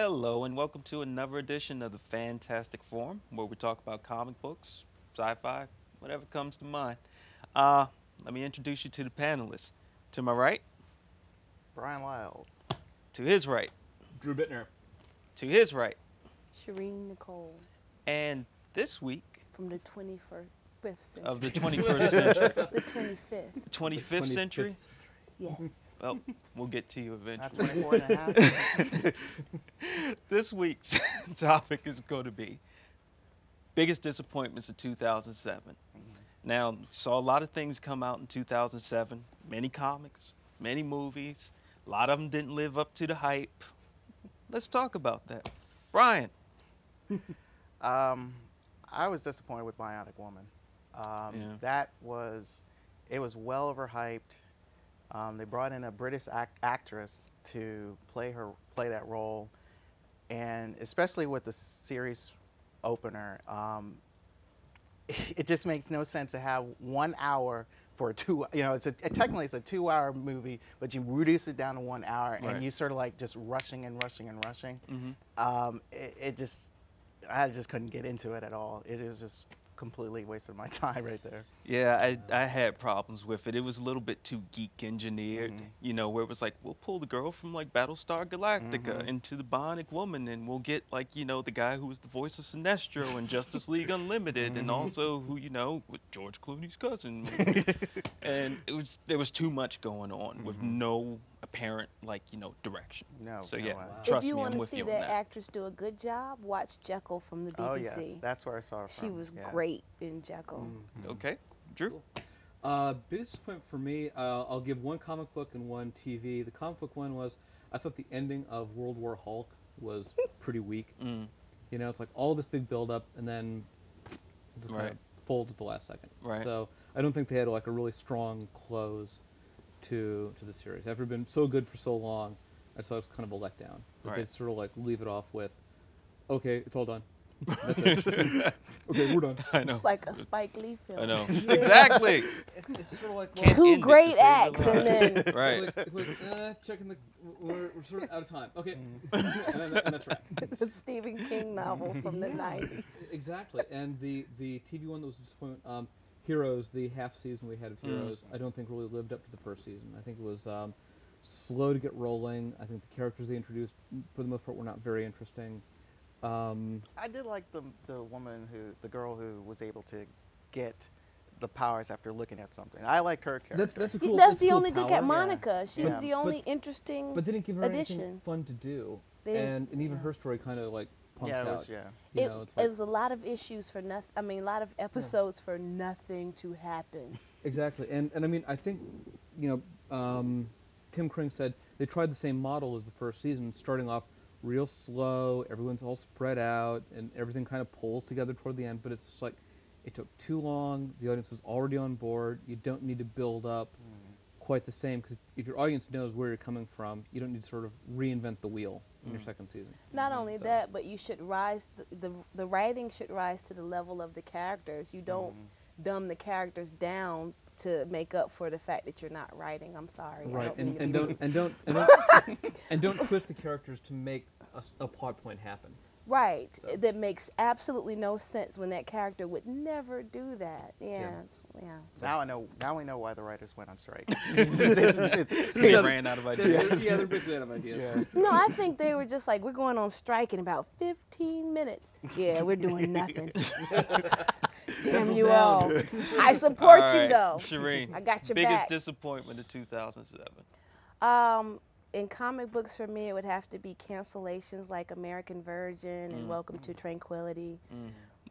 Hello and welcome to another edition of the Fantastic Forum, where we talk about comic books, sci-fi, whatever comes to mind. Let me introduce you to the panelists. To my right, Bryan Lyles. to his right, Drew Bittner. to his right, Sherin Nicole and this week from the 21st century. of the 21st century, The 25th. 25th century. Yes. Well, we'll get to you eventually. Not 24 and a half. This week's topic is going to be biggest disappointments of 2007. Now, saw a lot of things come out in 2007, many comics, many movies. A lot of them didn't live up to the hype. Let's talk about that. Bryan. I was disappointed with Bionic Woman. It was well overhyped. They brought in a British actress to play that role, and especially with the series opener, it just makes no sense to have 1 hour for technically it's a 2-hour movie, but you reduce it down to 1 hour, Right. and you sort of like just rushing and rushing and rushing. Mm-hmm. I just couldn't get into it at all. It was just completely wasted my time right there. Yeah, I had problems with it. It was a little bit too geek engineered, Mm-hmm. Where it was like, we'll pull the girl from like Battlestar Galactica into the Bionic Woman, and we'll get like, the guy who was the voice of Sinestro in Justice League Unlimited, and also who, with George Clooney's cousin. And there was too much going on with no apparent direction. No. So no, yeah, wow. trust If you me, want I'm to with see you on that that. actress do a good job, watch Jekyll from the BBC. Oh yes, that's where I saw her from. She was yeah. great in Jekyll. Okay, Drew. Biggest disappointment for me, I'll give one comic book and one TV. The comic book one was, I thought the ending of World War Hulk was pretty weak. It's like all this big build-up and then just kind Right. of folds at the last second. Right. So I don't think they had like a really strong close to the series. After been so good for so long, I thought it was kind of a letdown. But they Right. sort of like leave it off with, okay, it's all done. That's it. Okay, we're done. I know. It's like a Spike Lee film. I know. Exactly. It's sort of like, well, Two End it to great save acts, the and then Right. It's like checking we're sort of out of time. Okay, and that's right. the Stephen King novel from the 90s. Exactly, and the TV one that was a disappointment, Heroes, the half season we had of Heroes, I don't think really lived up to the first season. I think it was slow to get rolling. I think the characters they introduced, for the most part, were not very interesting. I did like the girl who was able to get the powers after looking at something. I liked her character. That's a cool. That's a the cool only good power. cat, Monica. She Yeah. was the only interesting But they didn't give her anything addition. fun to do, They didn't- and even her story kind of like pumps Yeah, it out. was, yeah. You It know, it's like, is a lot of issues for nothing. I mean, a lot of episodes for nothing to happen. exactly, and I mean, I think, Tim Kring said they tried the same model as the first season, starting off real slow, everyone's all spread out, and everything kind of pulls together toward the end, but it's just like, it took too long, the audience was already on board, you don't need to build up quite the same, because if your audience knows where you're coming from, you don't need to sort of reinvent the wheel in your second season. Not only So- that, but you should rise. The writing should rise to the level of the characters. You don't dumb the characters down to make up for the fact that you're not writing. I'm sorry. I Right, don't mean to and be don't rude. and don't and don't, and don't twist the characters to make a plot point happen. Right. So. That makes absolutely no sense when that character would never do that. Yeah. Now I know. Now we know why the writers went on strike. They ran out of ideas. Yeah, they're basically out of ideas. Yeah. No, I think they were just like, we're going on strike in about 15 minutes. Yeah, we're doing nothing. Damn you all. I support All you right, though. Sherin, I got your biggest back. disappointment of 2007. In comic books, for me, it would have to be cancellations like American Virgin and Welcome to Tranquility.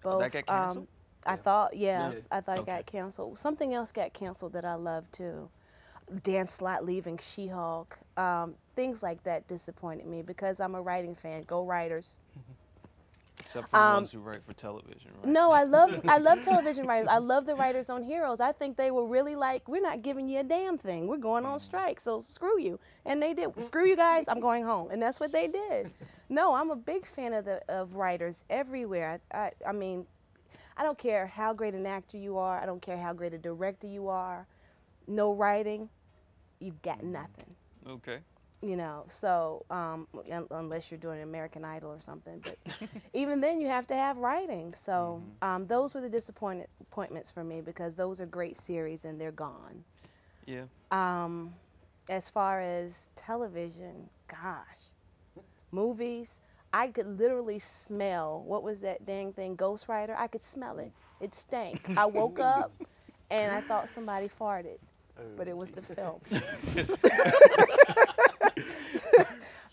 Both. That got canceled? I thought, Yeah. I thought it Okay. got canceled. Something else got canceled that I love too. Dan Slott leaving She-Hulk. Things like that disappointed me because I'm a writing fan. Go writers. Except for the ones who write for television, right? No, I love television writers. I love the writers on Heroes. I think they were really like, we're not giving you a damn thing. We're going on strike, so screw you. And they did. Screw you guys, I'm going home. And that's what they did. No, I'm a big fan of writers everywhere. I mean, I don't care how great an actor you are. I don't care how great a director you are. No writing, you've got nothing. Okay. You know, so unless you're doing American Idol or something, but even then you have to have writing. So those were the disappointments for me, because those are great series and they're gone. Yeah. As far as television, gosh, movies, I could literally smell, what was that dang thing, Ghost Rider? I could smell it. It stank. I woke up and I thought somebody farted, but it was the film.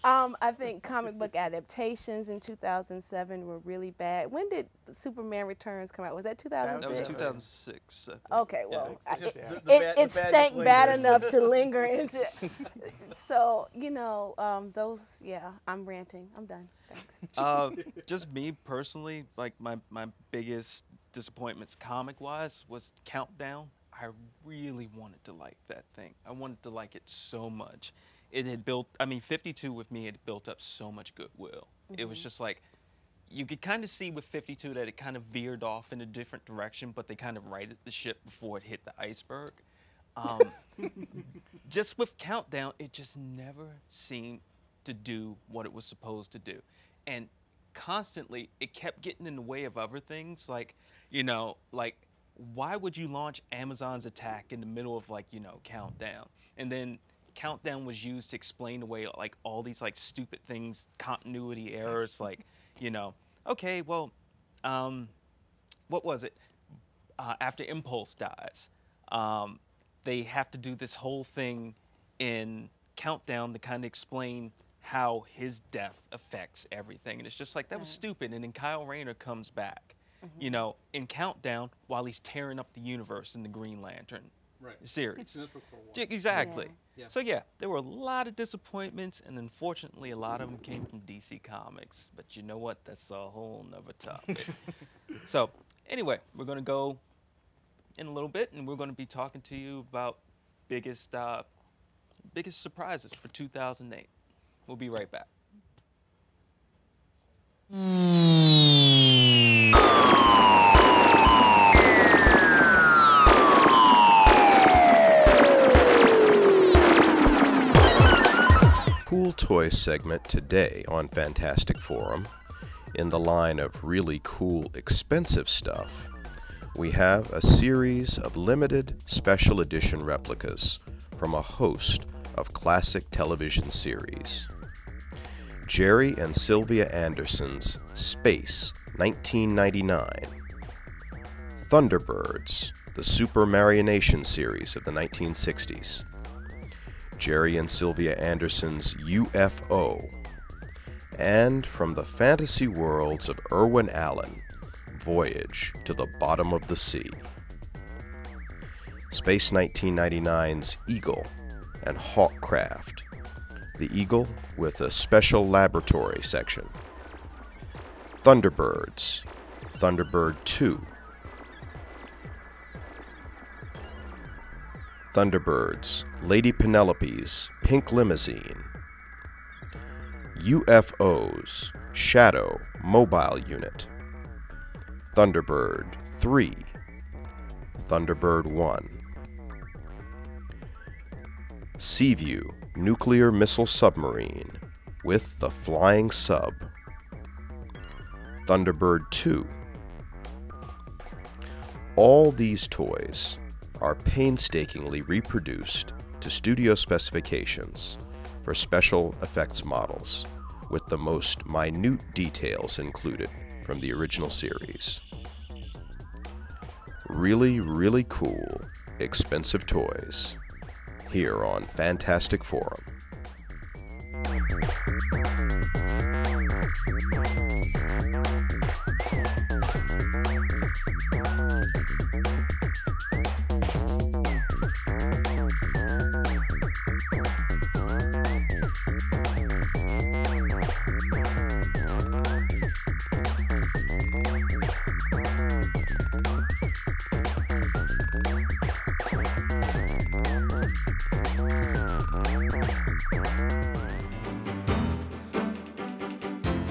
I think comic book adaptations in 2007 were really bad. When did Superman Returns come out? Was that 2006? That was 2006. I think. Okay, well, Yeah. it stank bad enough to linger into. So, you know, those, yeah, I'm ranting. I'm done. Thanks. Just me personally, like my biggest disappointments comic-wise was Countdown. I really wanted to like that thing. I wanted to like it so much. It had built, I mean, 52 with me had built up so much goodwill. It was just like, you could kind of see with 52 that it kind of veered off in a different direction, but they kind of righted the ship before it hit the iceberg. Just with Countdown, it just never seemed to do what it was supposed to do. And constantly, it kept getting in the way of other things. Like, you know, like, why would you launch Amazon's attack in the middle of, like, you know, Countdown? And then Countdown was used to explain away, like, all these, like, stupid things, continuity errors, like, you know, okay, well, what was it? After Impulse dies, they have to do this whole thing in Countdown to kind of explain how his death affects everything. And it's just like, that was stupid. And then Kyle Rayner comes back, you know, in Countdown while he's tearing up the universe in the Green Lantern series. Exactly. Yeah. So yeah, there were a lot of disappointments, and unfortunately a lot of them came from DC Comics. But you know what? That's a whole nother topic. So anyway, we're going to go in a little bit, and we're going to be talking to you about biggest surprises for 2008. We'll be right back. Cool toy segment today on Fantastic Forum. In the line of really cool, expensive stuff, we have a series of limited special edition replicas from a host of classic television series. Jerry and Sylvia Anderson's Space, 1999. Thunderbirds, the Super Marionation series of the 1960s. Jerry and Sylvia Anderson's UFO. And from the fantasy worlds of Irwin Allen, Voyage to the Bottom of the Sea. Space 1999's Eagle and Hawkcraft. The Eagle with a special laboratory section. Thunderbirds, Thunderbird 2. Thunderbirds, Lady Penelope's Pink Limousine. UFOs, Shadow Mobile Unit. Thunderbird 3. Thunderbird 1. Seaview Nuclear Missile Submarine with the Flying Sub. Thunderbird 2. All these toys are painstakingly reproduced to studio specifications for special effects models, with the most minute details included from the original series. Really, really cool, expensive toys here on Fantastic Forum.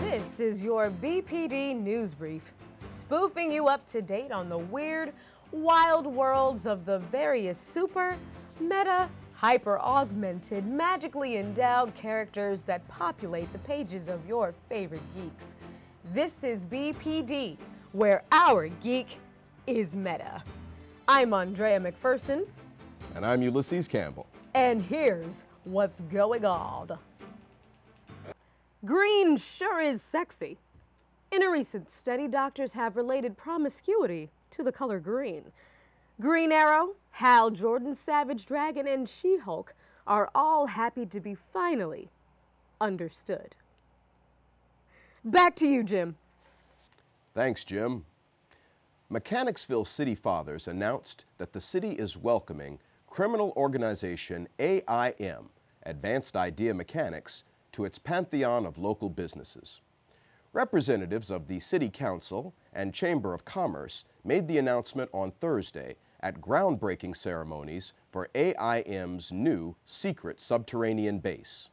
This is your BPD Newsbrief, spoofing you up to date on the weird, wild worlds of the various super, meta, hyper-augmented, magically endowed characters that populate the pages of your favorite geeks. This is BPD, where our geek is meta. I'm Andrea McPherson. And I'm Ulysses Campbell. And here's what's going on. Green sure is sexy. In a recent study, doctors have related promiscuity to the color green. Green Arrow, Hal Jordan, Savage Dragon, and She-Hulk are all happy to be finally understood. Back to you, Jim. Thanks, Jim. Mechanicsville City Fathers announced that the city is welcoming criminal organization A.I.M, Advanced Idea Mechanics, to its pantheon of local businesses. Representatives of the City Council and Chamber of Commerce made the announcement on Thursday at groundbreaking ceremonies for A.I.M's new secret subterranean base.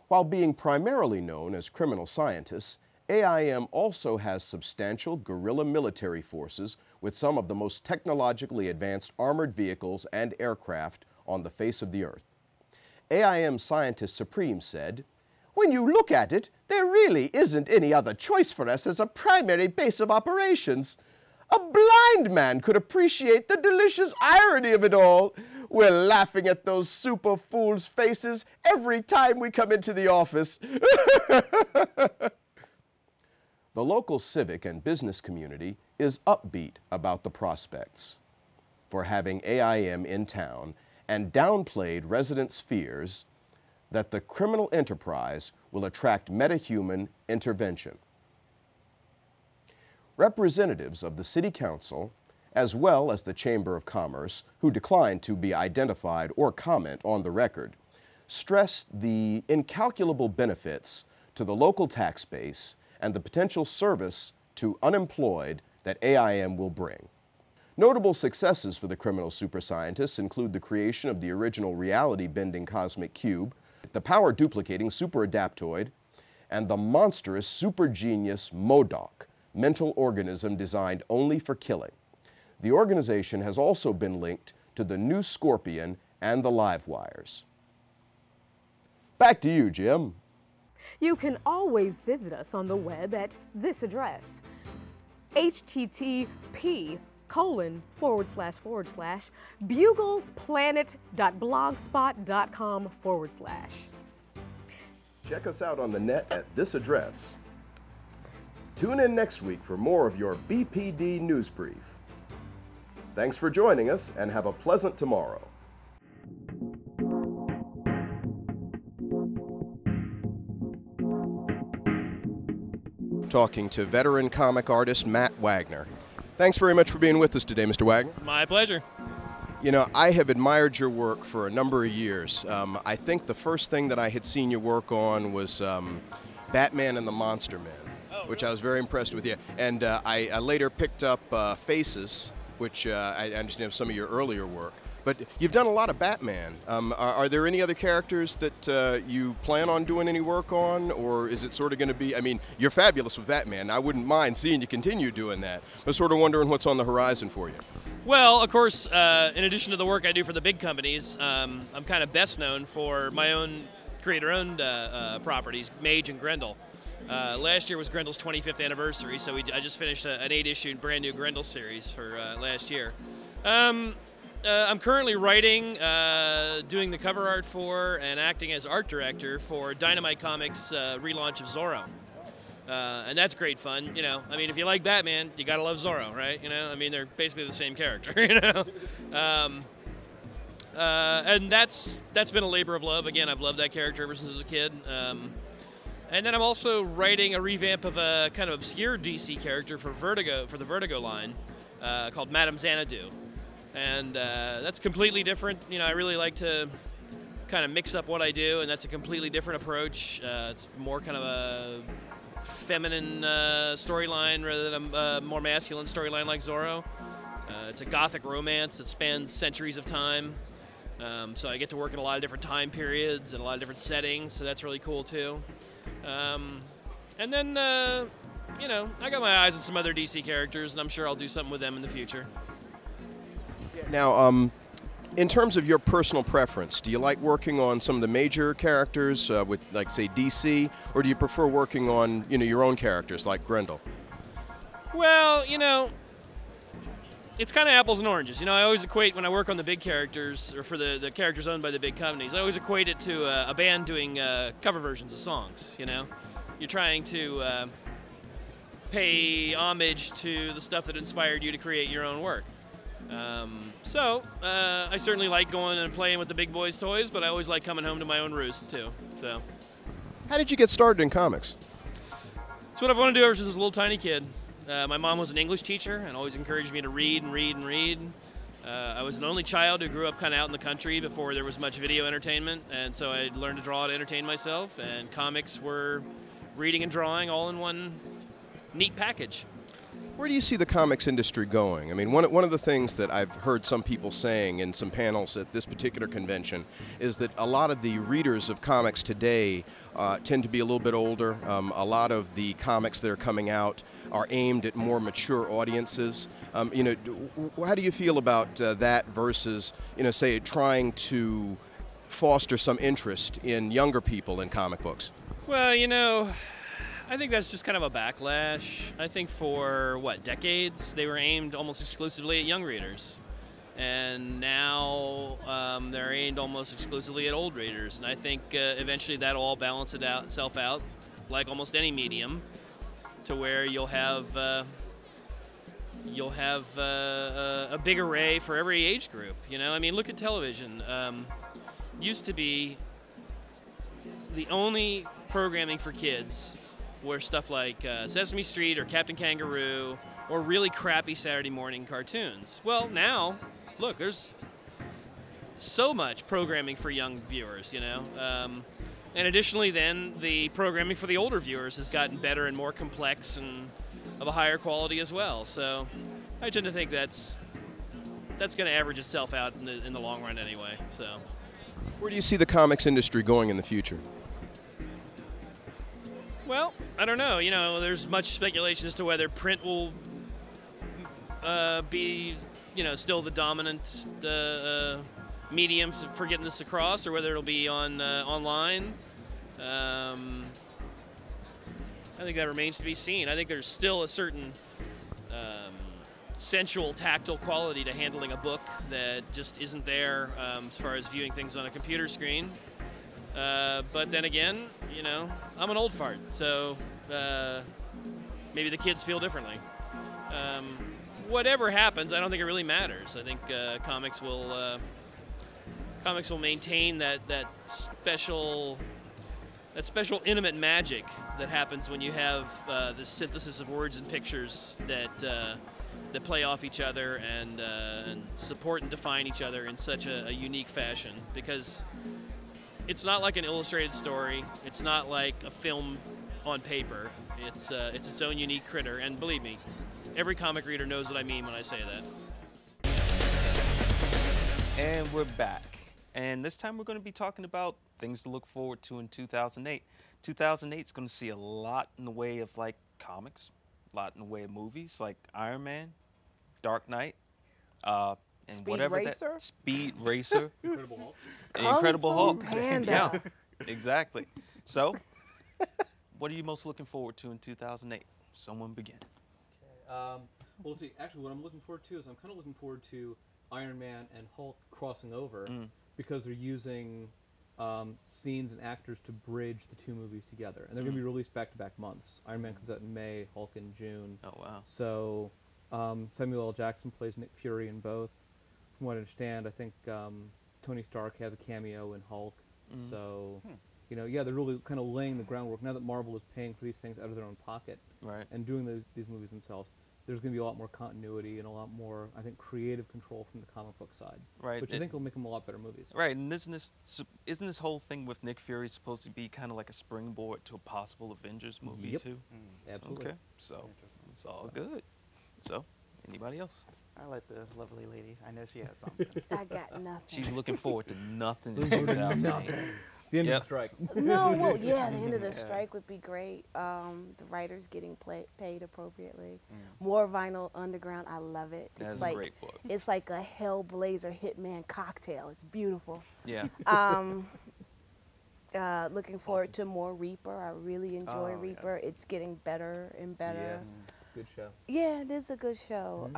While being primarily known as criminal scientists, A.I.M also has substantial guerrilla military forces with some of the most technologically advanced armored vehicles and aircraft on the face of the earth. A.I.M Scientist Supreme said, "When you look at it, there really isn't any other choice for us as a primary base of operations. A blind man could appreciate the delicious irony of it all. We're laughing at those super fools' faces every time we come into the office." The local civic and business community is upbeat about the prospects for having A.I.M in town and downplayed residents' fears that the criminal enterprise will attract metahuman intervention. Representatives of the City Council, as well as the Chamber of Commerce, who declined to be identified or comment on the record, stressed the incalculable benefits to the local tax base and the potential service to unemployed that A.I.M will bring. Notable successes for the criminal super scientists include the creation of the original reality-bending cosmic cube, the power-duplicating super adaptoid, and the monstrous super genius MODOK, mental organism designed only for killing. The organization has also been linked to the new Scorpion and the Live Wires. Back to you, Jim. You can always visit us on the web at this address, http://buglesplanet.blogspot.com/. Check us out on the net at this address. Tune in next week for more of your BPD Newsbrief. Thanks for joining us and have a pleasant tomorrow. Talking to veteran comic artist Matt Wagner. Thanks very much for being with us today, Mr. Wagner. My pleasure. You know, I have admired your work for a number of years. I think the first thing that I had seen you work on was Batman and the Monster Man, which I was very impressed with you. And I later picked up Faces, which I understand some of your earlier work. But you've done a lot of Batman. Are there any other characters that you plan on doing any work on, or is it sort of going to be, I mean, you're fabulous with Batman. I wouldn't mind seeing you continue doing that. But sort of wondering what's on the horizon for you. Well, of course, in addition to the work I do for the big companies, I'm kind of best known for my own creator-owned properties, Mage and Grendel. Last year was Grendel's 25th anniversary, so I just finished an 8-issue brand new Grendel series for last year. I'm currently writing, doing the cover art for, and acting as art director for Dynamite Comics' relaunch of Zorro. And that's great fun, you know. I mean, if you like Batman, you gotta love Zorro, right? You know, I mean, they're basically the same character, you know. And that's been a labor of love. Again, I've loved that character ever since I was a kid. And then I'm also writing a revamp of a kind of obscure DC character for the Vertigo line, called Madame Xanadu. And that's completely different. You know, I really like to kind of mix up what I do, and that's a completely different approach. It's more kind of a feminine storyline rather than a more masculine storyline like Zorro. It's a gothic romance that spans centuries of time. So I get to work in a lot of different time periods and a lot of different settings, so that's really cool too. And then, you know, I got my eyes on some other DC characters, and I'm sure I'll do something with them in the future. Now, In terms of your personal preference, do you like working on some of the major characters with, like, say, DC, or do you prefer working on, your own characters like Grendel? Well, it's kind of apples and oranges. I always equate when I work on the big characters, or for the characters owned by the big companies, I always equate it to a band doing cover versions of songs, You're trying to pay homage to the stuff that inspired you to create your own work. So I certainly like going and playing with the big boys' toys, but I always like coming home to my own roost, too. So, how did you get started in comics? It's what I've wanted to do ever since I was a little tiny kid. My mom was an English teacher and always encouraged me to read and read and read. I was an only child who grew up kind of out in the country before there was much video entertainment, and so I learned to draw to entertain myself, and comics were reading and drawing all in one neat package. Where do you see the comics industry going? I mean, one of the things that I've heard some people saying in some panels at this particular convention is that a lot of the readers of comics today tend to be a little bit older. A lot of the comics that are coming out are aimed at more mature audiences. How do you feel about that versus, say, trying to foster some interest in younger people in comic books? Well, I think that's just kind of a backlash. I think for, decades, they were aimed almost exclusively at young readers. And now they're aimed almost exclusively at old readers. And I think eventually that'll all balance itself out, like almost any medium, to where you'll have a big array for every age group. Look at television. Used to be the only programming for kids where stuff like Sesame Street or Captain Kangaroo or really crappy Saturday morning cartoons. Well, now, look, there's so much programming for young viewers, And additionally, then, the programming for the older viewers has gotten better and more complex and of a higher quality as well. So I tend to think that's going to average itself out in the long run anyway. So, where do you see the comics industry going in the future? Well, I don't know. There's much speculation as to whether print will be, still the dominant medium for getting this across, or whether it'll be online. I think that remains to be seen. I think there's still a certain sensual, tactile quality to handling a book that just isn't there as far as viewing things on a computer screen. But then again, I'm an old fart, so maybe the kids feel differently. Whatever happens, I don't think it really matters. I think comics will maintain that special intimate magic that happens when you have this synthesis of words and pictures that play off each other and support and define each other in such a unique fashion, because it's not like an illustrated story. It's not like a film on paper. It's its own unique critter, and believe me, every comic reader knows what I mean when I say that. And we're back. And this time we're going to be talking about things to look forward to in 2008. 2008 is going to see a lot in the way of comics, a lot in the way of movies like Iron Man, Dark Knight, and Speed whatever Racer? that Speed Racer, Incredible Hulk. Incredible Hulk. Panda. Yeah, exactly. So, what are you most looking forward to in 2008? Someone begin. Well, let's see. Actually, what I'm looking forward to is I'm kind of looking forward to Iron Man and Hulk crossing over because they're using scenes and actors to bridge the two movies together. And they're going to be released back-to-back months. Iron Man comes out in May, Hulk in June. Oh, wow. So Samuel L. Jackson plays Nick Fury in both. From what I understand, I think Tony Stark has a cameo in Hulk. So, yeah, they're really kind of laying the groundwork. Now that Marvel is paying for these things out of their own pocket and doing these movies themselves, there's going to be a lot more continuity and a lot more, I think, creative control from the comic book side. Right. Which I think will make them a lot better movies. Right, and isn't this whole thing with Nick Fury supposed to be kind of like a springboard to a possible Avengers movie too? Absolutely. Okay, so it's all good. So, anybody else? I like the lovely lady. I know she has something. I got nothing. She's looking forward to nothing in 2008. The end of Yep. the strike. No, well, yeah, the end of the strike would be great. The writers getting paid appropriately. More Vinyl Underground, I love it. That's It's a like great book. it's like a Hellblazer Hitman cocktail. It's beautiful. Yeah. Looking forward to more Reaper. I really enjoy Oh, Reaper. yes. It's getting better and better. Yes. Good show. Yeah, it is a good show.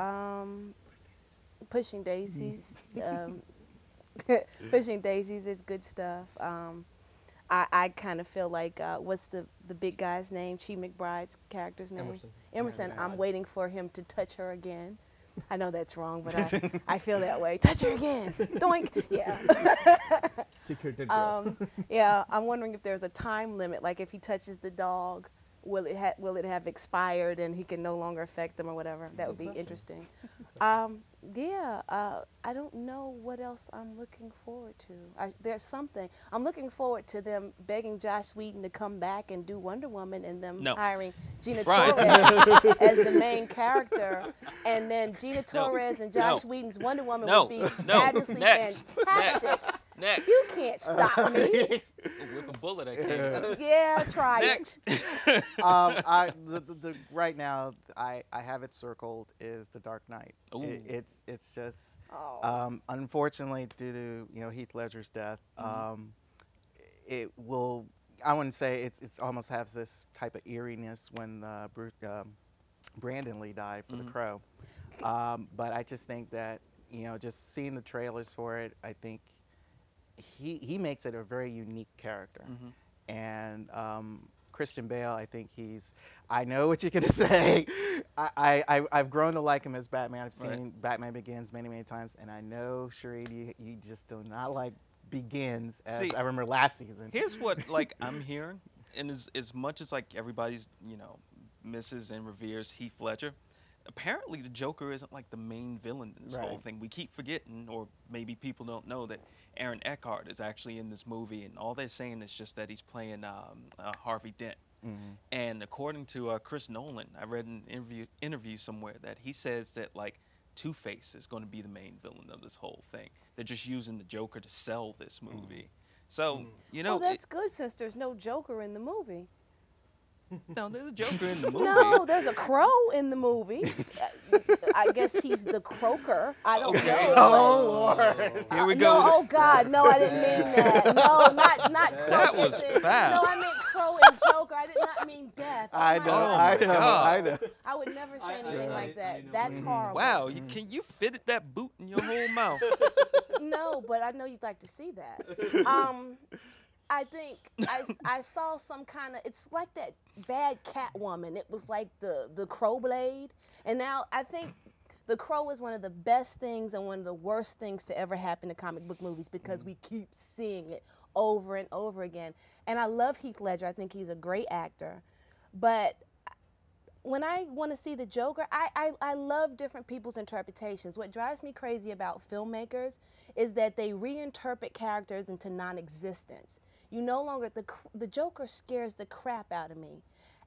Pushing Daisies. Pushing Daisies is good stuff. I kind of feel like, what's the big guy's name? Chi McBride's character's name? Emerson. Emerson. I'm waiting for him to touch her again. I know that's wrong, but I feel that way. Touch her again. Doink. Yeah. Yeah, I'm wondering if there's a time limit, like if he touches the dog, will it have expired and he can no longer affect them or whatever? That would be interesting. Yeah, I don't know what else I'm looking forward to. There's something. I'm looking forward to them begging Joss Whedon to come back and do Wonder Woman and them hiring Gina Torres as the main character. And then Gina Torres and Joss Whedon's Wonder Woman would be fabulously fantastic. Next. You can't stop me. With a bullet, I can't. Yeah, try Next. it. Right now, I have it circled is The Dark Knight. Ooh. It's just unfortunately due to Heath Ledger's death, it will. I wouldn't say it's almost has this type of eeriness when Brandon Lee died for The Crow, but I just think that just seeing the trailers for it, I think he makes it a very unique character, and Christian Bale, I think I know what you're gonna say. I've grown to like him as Batman. I've seen Batman Begins many times, and I know, Sherin, you just do not like Begins, as I remember last season. Here's what I'm hearing, and as much as everybody's misses and reveres Heath Ledger, apparently the Joker isn't like the main villain in this whole thing. We keep forgetting, or maybe people don't know, that Aaron Eckhart is actually in this movie, and all they're saying is just that he's playing Harvey Dent. And according to Chris Nolan, I read an interview somewhere that he says that Two-Face is going to be the main villain of this whole thing. They're just using the Joker to sell this movie. So well, that's good since there's no Joker in the movie. No, there's a Joker in the movie. No, there's a crow in the movie. I guess he's the croaker. I don't know. Oh, Lord. Here we No, go. oh God, no, I didn't mean that. No, not crow. That was foul. No, I meant crow and Joker. I did not mean death. Oh I my know, God. I know. I would never say anything like that. That's horrible. Wow, can you fitted that boot in your whole mouth? No, but I know you'd like to see that. I think I saw some kind of, it's like that bad Catwoman. It was like the Crow Blade. And now I think the Crow is one of the best things and one of the worst things to ever happen to comic book movies because we keep seeing it over and over again. And I love Heath Ledger. I think he's a great actor. But when I want to see the Joker, I love different people's interpretations. What drives me crazy about filmmakers is that they reinterpret characters into non-existence. You no longer, the Joker scares the crap out of me.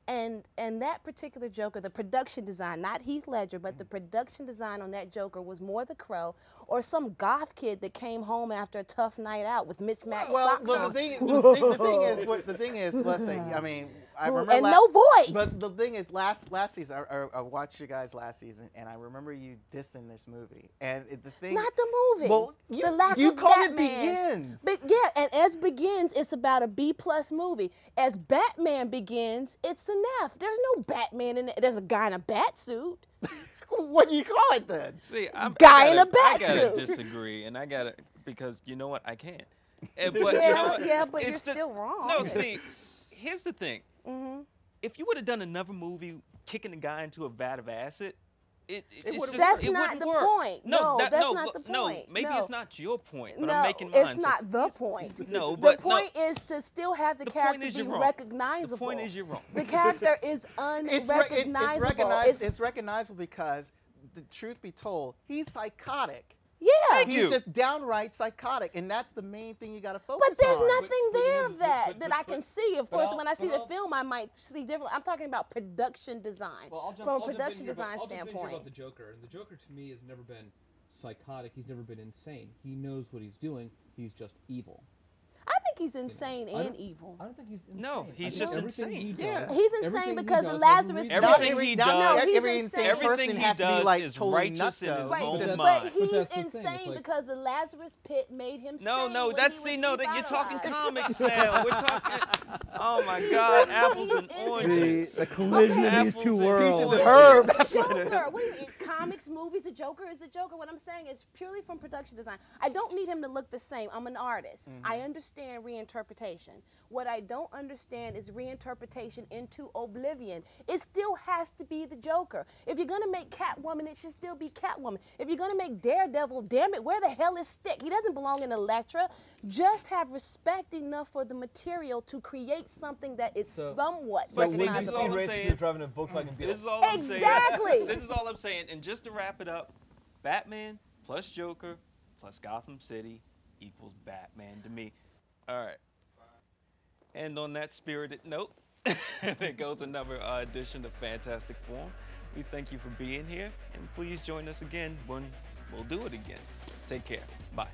And that particular Joker, the production design, not Heath Ledger, but the production design on that Joker was more the Crow or some goth kid that came home after a tough night out with mismatched socks on. The thing is, listen, I mean, I remember and no voice. But the thing is, last season, I watched you guys last season, and I remember you dissing this movie. And the thing, not the movie. Well, the lack you of called Batman. it Begins. But yeah, and as Begins, it's about a B+ movie. As Batman Begins, it's an F. There's no Batman in it. There's a guy in a bat suit. What do you call it then? See, in a bat I gotta suit. disagree, and because you know what, I can't. Yeah, But you know what? yeah, but It's you're just- still wrong. No, see, here's the thing. If you would have done another movie kicking a guy into a vat of acid, it's just, That's it not wouldn't the work. point. No, that's not the No, point. maybe No. it's not your point, but no, I'm making mine. it's not the point. No, the but point is to still have the The character point is be you're wrong. recognizable. The point is you're wrong. The character is unrecognizable. It's recognizable because, the truth be told, he's psychotic. Yeah. Thank He's you. just downright psychotic, and that's the main thing you got to focus on. But there's nothing But you there know, of that but- that but- I can see. Of but course, I'll- when I see but the I'll- film, I might see differently. I'm talking about production design. Well, from a production design I'll jump in here standpoint. about the Joker. And the Joker, to me, has never been psychotic. He's never been insane. He knows what he's doing. He's just evil. I think he's insane and evil. I don't think he's insane. No, he's I think just everything insane. he does- Yeah. He's everything insane he because does of has a Lazarus. reason. Everything he No, does, he's every insane. insane everything person he has to does be like is totally righteous nuts, in his though. own But But mind. he's that's the thing, it's insane like- because the Lazarus pit made him No, sane no, when that's he was no, that you're talking revitalized. comics now. We're talking. Oh my God, apples and He is oranges. The collision of these Apples two and worlds. Peaches and herb. The That's what it is. Joker. What do you mean? Comics, movies, the Joker is the Joker. What I'm saying is purely from production design. I don't need him to look the same. I'm an artist. I understand reinterpretation. What I don't understand is reinterpretation into oblivion. It still has to be the Joker. If you're gonna make Catwoman, it should still be Catwoman. If you're gonna make Daredevil, damn it, where the hell is Stick? He doesn't belong in Elektra. Just have respect enough for the material to create something that is somewhat But see, this is recognizable. all I'm saying. driving a Volkswagen Beetle. This is all I'm saying. Exactly. This is all I'm saying. And just to wrap it up, Batman plus Joker plus Gotham City equals Batman to me. All right. And on that spirited note, there goes another edition of Fantastic Forum. We thank you for being here, and please join us again when we'll do it again. Take care. Bye.